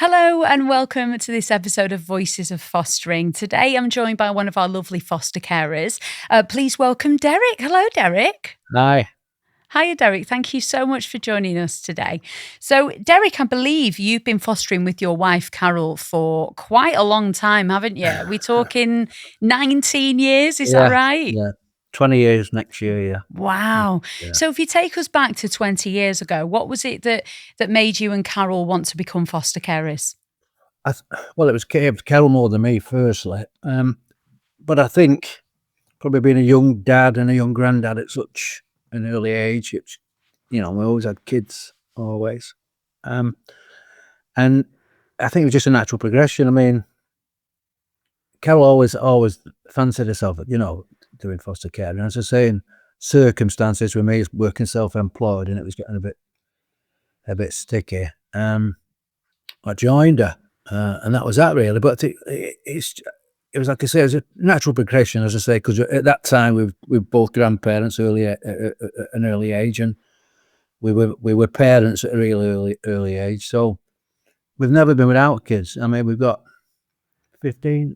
Hello and welcome to this episode of Voices of Fostering. Today I'm joined by one of our lovely foster carers. Please welcome Derek. Hello, Derek. Aye. Hiya, Derek. Thank you so much for joining us today. So, Derek, I believe you've been fostering with your wife, Carol, for quite a long time, haven't you? We're talking 19 years, is that Yeah, right? yeah. 20 years next year, yeah. Wow. Yeah. So if you take us back to 20 years ago, what was it that made you and Carol want to become foster carers? Well, it was Carol more than me, firstly. But I think probably being a young dad and a young granddad at such an early age, it's, we always had kids, always. And I think it was just a natural progression. I mean, Carol always fancied herself, doing foster care. And as I say, in circumstances with me working self-employed and it was getting a bit sticky. I joined her, and that was that really. But it was like I say, it was a natural progression, as I say, because at that time we were both grandparents at an early age, and we were parents at a really early age. So we've never been without kids. I mean, we've got 15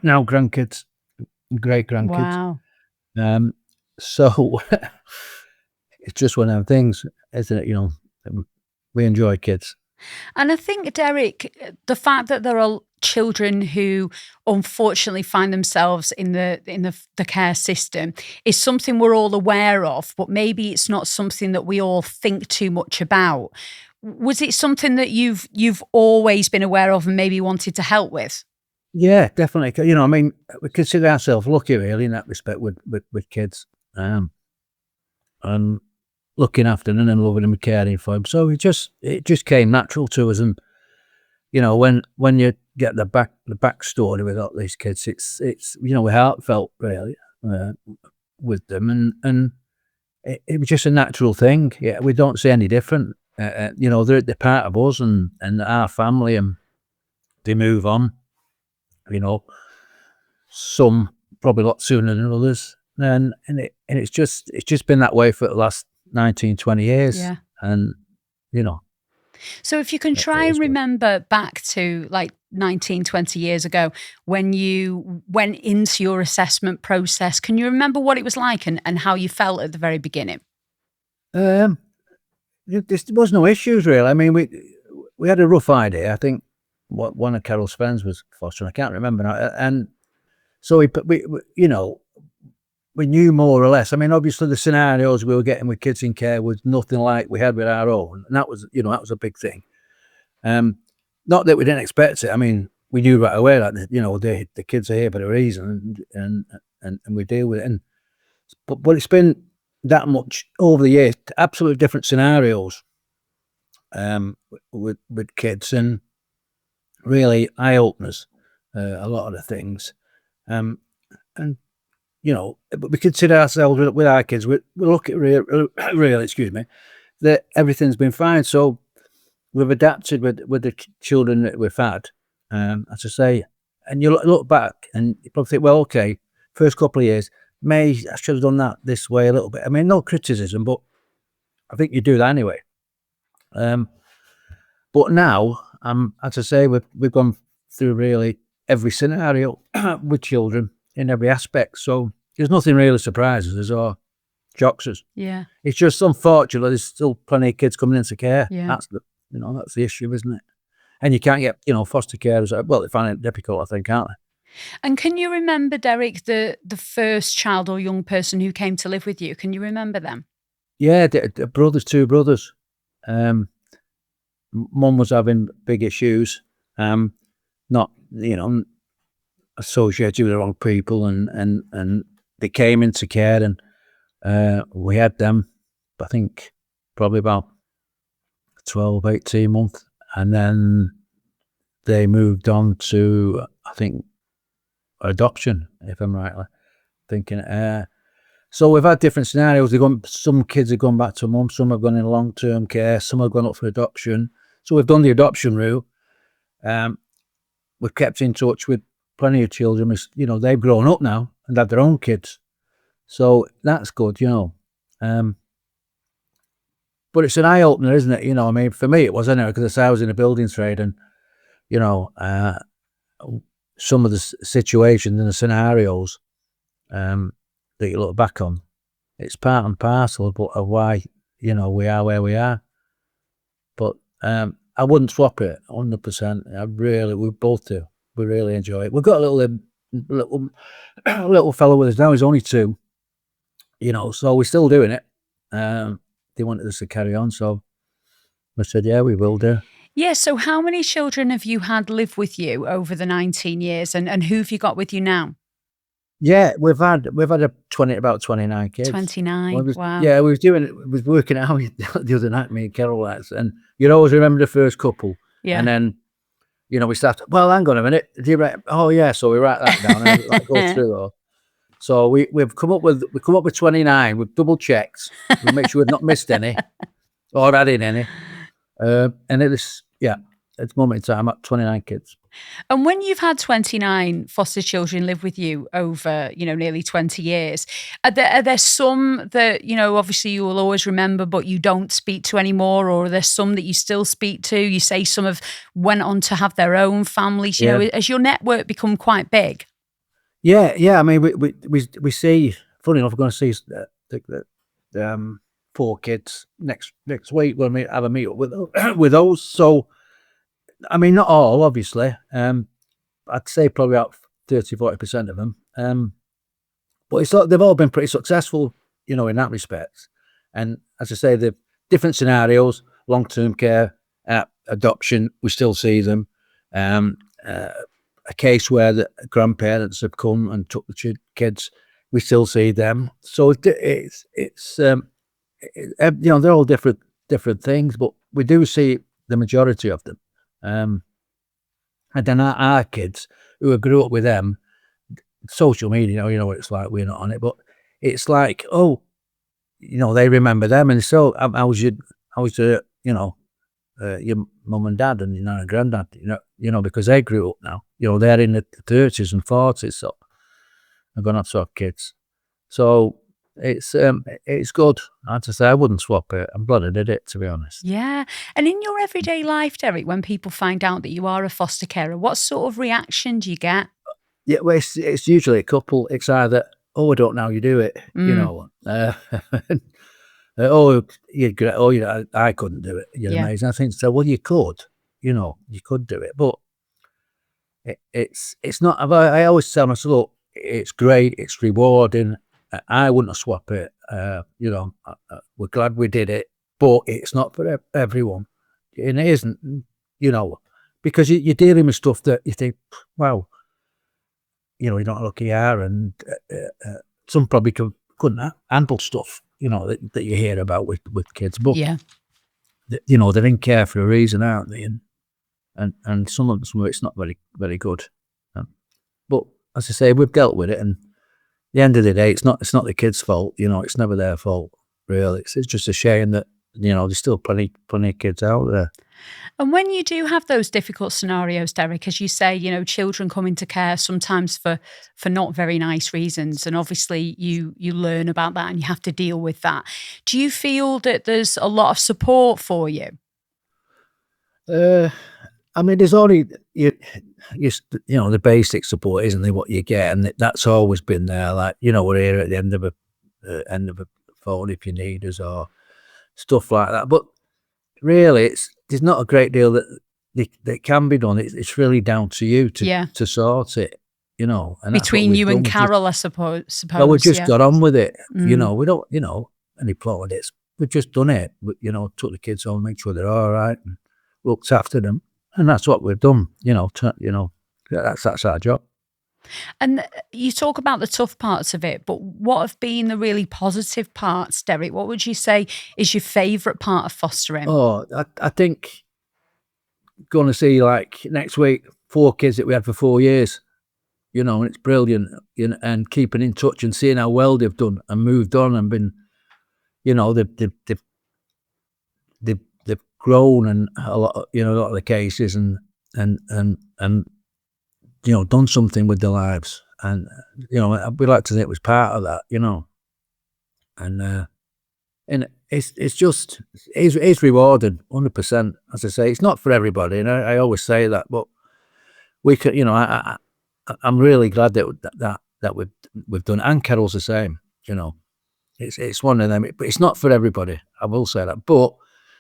now grandkids, great grandkids. Wow. So it's just one of them things, isn't it? We enjoy kids. And I think, Derek, the fact that there are children who unfortunately find themselves in the care system is something we're all aware of, but maybe it's not something that we all think too much about. Was it something that you've always been aware of and maybe wanted to help with? Yeah, definitely. I mean, we consider ourselves lucky, really, in that respect with kids, and looking after them and loving them and caring for them. So it just came natural to us. And when you get the backstory with all these kids, it's we're heartfelt really with them, and it was just a natural thing. Yeah, we don't see any different. They're part of us and our family, and they move on. Some probably a lot sooner than others, and it's just been that way for the last 19, 20 years. Yeah. And So if you can try and remember back to like 19, 20 years ago when you went into your assessment process, can you remember what it was like and how you felt at the very beginning? there was no issues really. I mean, we had a rough idea. I think what one of Carol's friends was fostering. I can't remember now. And so we knew more or less. I mean, obviously the scenarios we were getting with kids in care was nothing like we had with our own, and that was a big thing. Not that we didn't expect it. I mean, we knew right away that the kids are here for a reason, and we deal with it. But it's been that much over the years, absolutely different scenarios, with kids, and really eye openers. A lot of the things, and but we consider ourselves with our kids. We look at really, excuse me, that everything's been fine. So we've adapted with the children that we've had, as I say. And you look back and you probably think, well, okay, first couple of years, I should have done that this way a little bit. I mean, no criticism, but I think you do that anyway. But now, as I say, we've gone through really every scenario with children in every aspect. So there's nothing really surprises us or shocks us. Yeah. It's just unfortunate there's still plenty of kids coming into care. Yeah. That's the issue, isn't it? And you can't get, foster carers. Well, they find it difficult, I think, aren't they? And can you remember, Derek, the first child or young person who came to live with you? Can you remember them? Yeah, the brothers, two brothers. Mum was having big issues, not associated with the wrong people, and they came into care, and we had them, I think, probably about 12, 18 months, and then they moved on to, I think, adoption, if I'm rightly thinking. So we've had different scenarios. Some kids have gone back to mum, some have gone in long-term care, some have gone up for adoption. So we've done the adoption route. We've kept in touch with plenty of children. They've grown up now and had their own kids. So that's good, But it's an eye-opener, isn't it? I mean, for me it was, anyway, because I was in a building trade, and you know, some of the situations and the scenarios that you look back on, it's part and parcel of why, you know, we are where we are. But I wouldn't swap it 100%. We both do. We really enjoy it. We've got a little fellow with us now. He's only 2, you know, so we're still doing it. They wanted us to carry on, so I said, yeah, we will do. Yeah, so how many children have you had live with you over the 19 years, and who have you got with you now? Yeah, we've had about 29 kids. 29, wow. Yeah, we was working out the other night, me and Carol, and you'd always remember the first couple. Yeah. And then, you know, we started, well, hang on a minute. Do you write? Oh yeah, so we write that down and like go through though. So we've come up with 29. We've double checked. We make sure we've not missed any or added any. And it is, yeah, at the moment in time, at 29 kids. And when you've had 29 foster children live with you over, you know, nearly 20 years, are there some that, you know, obviously you will always remember, but you don't speak to anymore? Or are there some that you still speak to? You say some have went on to have their own families. You know, has your network become quite big? Yeah. I mean, we see, funny enough, we're going to see the 4 kids next week when we have a meet up with those. So, I mean, not all, obviously. I'd say probably about 30-40% of them. But it's like they've all been pretty successful, you know, in that respect. And as I say, the different scenarios, long-term care, adoption, we still see them. A case where the grandparents have come and took the kids, we still see them. So it's you know, they're all different things, but we do see the majority of them. And then our kids who grew up with them, social media, you know what it's like, we're not on it, but it's like, oh, you know, they remember them, and so how's your, you know, your mum and dad and your nan and granddad, you know, because they grew up now, you know, they're in the 30s and 40s, so they're gonna have to have kids. So it's good. I have to say, I wouldn't swap it. I'm glad I did it, to be honest. Yeah. And in your everyday life, Derek, when people find out that you are a foster carer, what sort of reaction do you get? Yeah, well, it's usually a couple. It's either, oh, I don't know how you do it, you know. Oh, you're great. Oh, yeah, I couldn't do it. You're amazing. I think so. Well, you could, you know, you could do it, but it's not. I always tell myself, look, it's great, it's rewarding. I wouldn't swap it. You know, we're glad we did it, but it's not for everyone, and it isn't. You know, because you're dealing with stuff that you think, wow, you know, you're not lucky here, and some probably couldn't handle stuff, you know, that you hear about with kids. But you know, they're in care for a reason, aren't they? And some of it's not very good. But as I say, we've dealt with it, and at the end of the day, it's not the kids' fault. You know, it's never their fault, really. It's just a shame that, you know, there's still plenty of kids out there. And when you do have those difficult scenarios, Derek, as you say, you know, children come into care sometimes for not very nice reasons, and obviously you learn about that and you have to deal with that. Do you feel that there's a lot of support for you? I mean, there's only you know, the basic support, isn't there? What you get, and that's always been there. Like, you know, we're here at the end of a phone if you need us or stuff like that. But really, there's not a great deal that can be done. It's really down to you to sort it, you know. And between you and Carol, I suppose. Well, we've just got on with it. You know, we don't, you know, any plaudits. We've just done it. You know, took the kids home, make sure they're all right, and looked after them, and that's what we've done. You know, that's our job. And you talk about the tough parts of it, but what have been the really positive parts, Derek? What would you say is your favourite part of fostering? Oh, I think going to see, like, next week, 4 kids that we had for 4 years, you know, and it's brilliant, you know, and keeping in touch and seeing how well they've done and moved on and been, you know, they've grown, and a lot of the cases, and you know, done something with their lives, and you know, we like to think it was part of that, you know, and it's rewarding, 100%. As I say, it's not for everybody, and I always say that, but we could, you know, I'm really glad that we've done, and Carol's the same. You know, it's one of them, but it's not for everybody. I will say that. But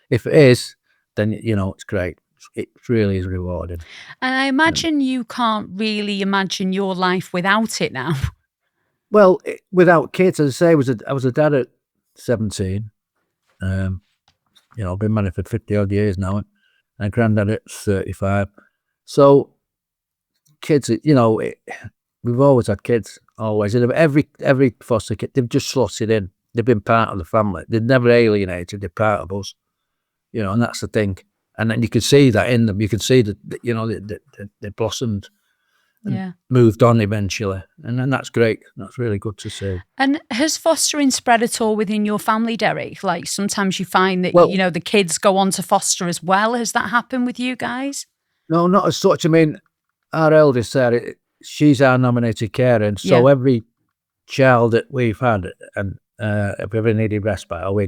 if it is, then you know it's great. It really is rewarding. And I imagine you can't really imagine your life without it now. Well, without kids, as I say, I was a dad at 17. You know, I've been married for 50 odd years now, and a granddad at 35. So kids, you know, we've always had kids, always. And every foster kid, they've just slotted in. They've been part of the family. They've never alienated. They're part of us, you know, and that's the thing. And then you could see that in them. You could see that, you know, they blossomed and moved on eventually. And then that's great. That's really good to see. And has fostering spread at all within your family, Derek? Like sometimes you find that, you know, the kids go on to foster as well. Has that happened with you guys? No, not as such. I mean, our eldest, Sarah, she's our nominated carer. And so every child that we've had, and if we ever needed respite, or we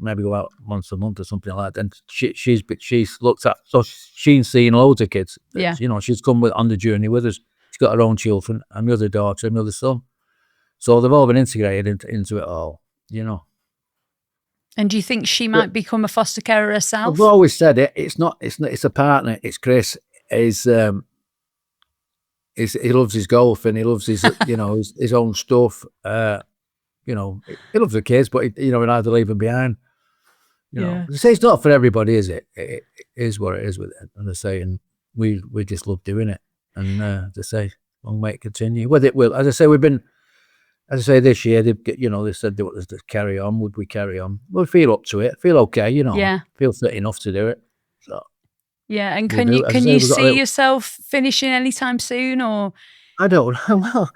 maybe go out once a month or something like that, and she's looked at, so she's seen loads of kids. You know, she's come on the journey with us. She's got her own children, and my other daughter, and my other son. So they've all been integrated into it all, you know. And do you think she might become a foster carer herself? I've always said it. It's a partner. It's Chris. He loves his golf, and he loves his, you know, his own stuff. You know, he loves the kids, but you know, he'd either leave them behind. You know, they say it's not for everybody, is it? It is what it is with it, and they say, and we just love doing it, and they say, long may it continue. Whether it will, as I say, this year, you know, they said they want us to carry on. Would we carry on? Well, we feel up to it. Feel okay, you know. Feel fit enough to do it. So. Yeah, and can you see yourself finishing anytime soon, or? I don't know. Well,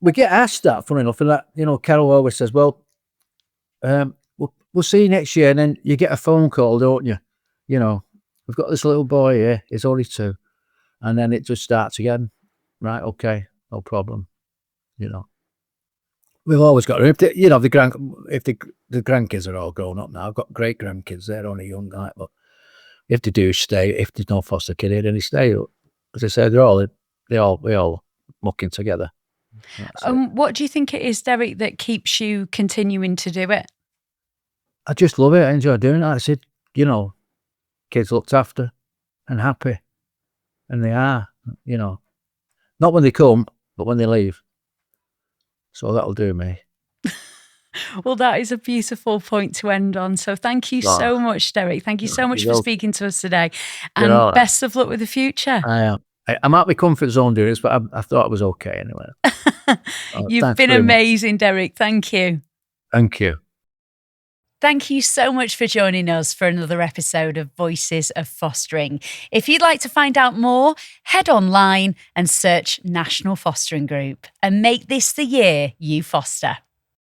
we get asked that, funny enough, and that, you know, Carol always says, well, we'll see you next year, and then you get a phone call, don't you? You know, we've got this little boy here, he's only 2, and then it just starts again. Right, okay, no problem. You know, we've always got, if the grandkids are all grown up now, I've got great grandkids, they're only young, like, but if they do stay, if there's no foster kid here, then they stay. As I say, we all mucking together. What do you think it is, Derek, that keeps you continuing to do it? I just love it. I enjoy doing it. I said, you know, kids looked after and happy, and they are, you know, not when they come, but when they leave. So that'll do me. Well, that is a beautiful point to end on. So thank you so much, Derek. Thank you so much for speaking to us today. And best of luck with the future. I am. I'm out of my comfort zone doing this, but I thought it was okay anyway. You've been amazing, Derek. Thank you. Thank you. Thank you so much for joining us for another episode of Voices of Fostering. If you'd like to find out more, head online and search National Fostering Group and make this the year you foster.